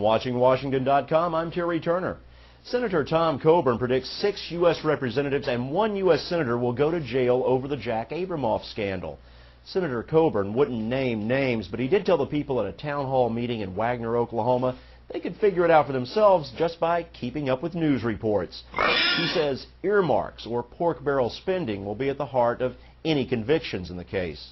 WatchingWashington.com, I'm Terry Turner. Senator Tom Coburn predicts 6 U.S. representatives and 1 U.S. senator will go to jail over the Jack Abramoff scandal. Senator Coburn wouldn't name names, but he did tell the people at a town hall meeting in Wagner, Oklahoma, they could figure it out for themselves just by keeping up with news reports. He says earmarks or pork barrel spending will be at the heart of any convictions in the case.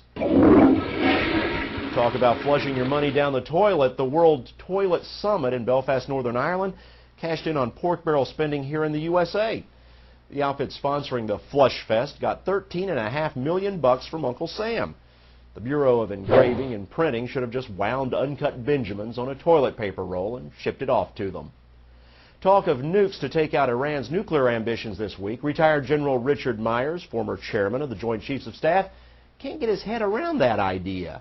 Talk about flushing your money down the toilet. The World Toilet Summit in Belfast, Northern Ireland cashed in on pork barrel spending here in the USA. The outfit sponsoring the Flush Fest got $13.5 million from Uncle Sam. The Bureau of Engraving and Printing should have just wound uncut Benjamins on a toilet paper roll and shipped it off to them. Talk of nukes to take out Iran's nuclear ambitions this week. Retired General Richard Myers, former chairman of the Joint Chiefs of Staff, can't get his head around that idea.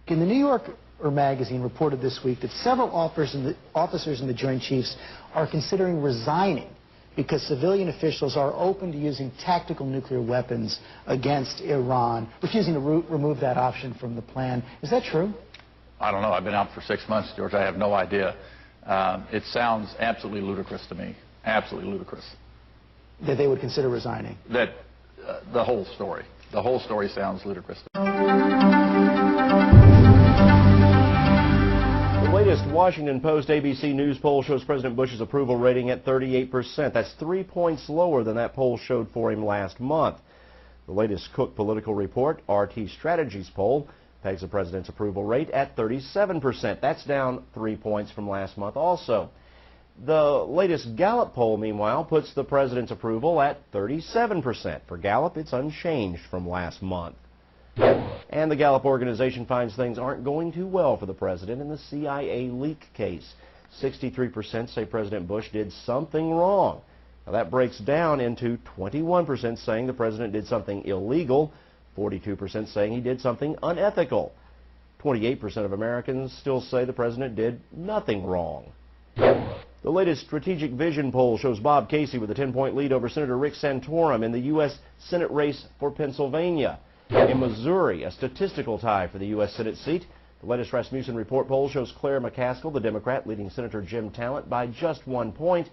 In the New Yorker magazine reported this week that several officers in the Joint Chiefs are considering resigning because civilian officials are open to using tactical nuclear weapons against Iran, refusing to remove that option from the plan. Is that true? I don't know. I've been out for 6 months, George. I have no idea. It sounds absolutely ludicrous to me. Absolutely ludicrous. That they would consider resigning? That the whole story. The whole story sounds ludicrous to me. The latest Washington Post ABC News poll shows President Bush's approval rating at 38%. That's 3 points lower than that poll showed for him last month. The latest Cook Political Report, RT Strategies poll, pegs the president's approval rate at 37%. That's down 3 points from last month also. The latest Gallup poll, meanwhile, puts the president's approval at 37%. For Gallup, it's unchanged from last month. And the Gallup organization finds things aren't going too well for the president in the CIA leak case. 63% say President Bush did something wrong. Now that breaks down into 21% saying the president did something illegal, 42% saying he did something unethical. 28% of Americans still say the president did nothing wrong. The latest Strategic Vision poll shows Bob Casey with a 10-point lead over Senator Rick Santorum in the U.S. Senate race for Pennsylvania. In Missouri, a statistical tie for the U.S. Senate seat. The latest Rasmussen Report poll shows Claire McCaskill, the Democrat, leading Senator Jim Talent by just 1 point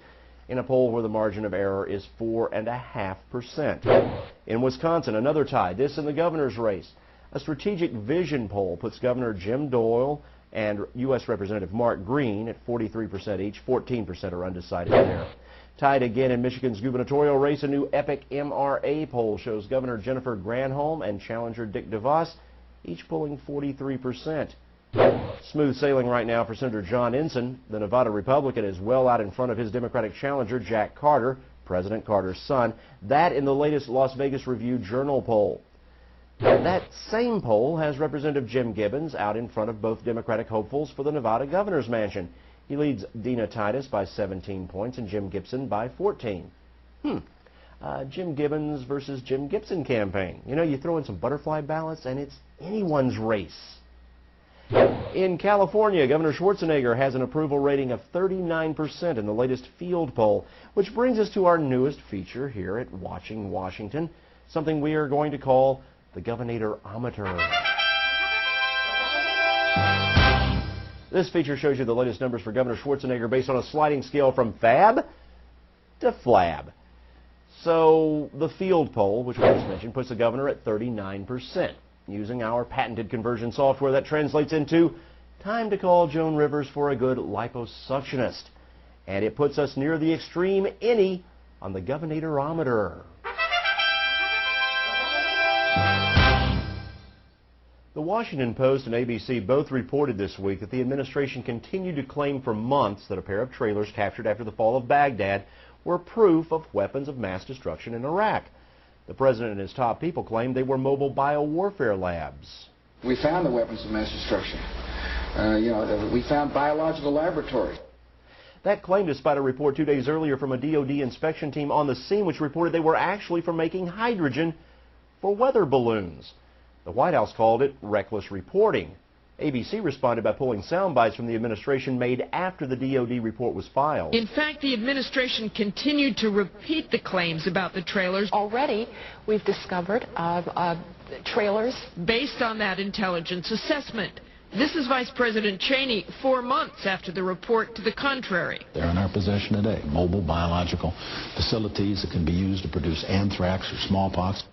in a poll where the margin of error is 4.5%. In Wisconsin, another tie, this in the governor's race. A Strategic Vision poll puts Governor Jim Doyle and U.S. Representative Mark Green at 43% each. 14% are undecided there. Tied again in Michigan's gubernatorial race, a new Epic MRA poll shows Governor Jennifer Granholm and challenger Dick DeVos each pulling 43%. Smooth sailing right now for Senator John Ensign. The Nevada Republican is well out in front of his Democratic challenger Jack Carter, President Carter's son. That in the latest Las Vegas Review-Journal poll. That same poll has Representative Jim Gibbons out in front of both Democratic hopefuls for the Nevada governor's mansion. He leads Dina Titus by 17 points and Jim Gibson by 14. Jim Gibbons versus Jim Gibson campaign. You know, you throw in some butterfly ballots and it's anyone's race. In California, Governor Schwarzenegger has an approval rating of 39% in the latest field poll, which brings us to our newest feature here at Watching Washington, something we are going to call the Governoratorometer. This feature shows you the latest numbers for Governor Schwarzenegger based on a sliding scale from fab to flab. So the field poll, which we just mentioned, puts the governor at 39%. Using our patented conversion software, that translates into time to call Joan Rivers for a good liposuctionist. And it puts us near the extreme any on the Governoratorometer. The Washington Post and ABC both reported this week that the administration continued to claim for months that a pair of trailers captured after the fall of Baghdad were proof of weapons of mass destruction in Iraq. The president and his top people claimed they were mobile biowarfare labs. We found the weapons of mass destruction. We found biological laboratories. That claim despite a report 2 days earlier from a DOD inspection team on the scene which reported they were actually for making hydrogen for weather balloons. The White House called it reckless reporting. ABC responded by pulling sound bites from the administration made after the DOD report was filed. In fact, the administration continued to repeat the claims about the trailers. Already, we've discovered trailers. Based on that intelligence assessment, This is Vice President Cheney 4 months after the report to the contrary. They're in our possession today. Mobile biological facilities that can be used to produce anthrax or smallpox.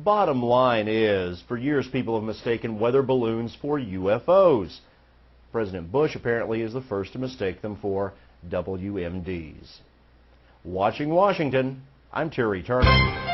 Bottom line is, for years people have mistaken weather balloons for UFOs. President Bush apparently is the first to mistake them for WMDs. Watching Washington, I'm Terry Turner.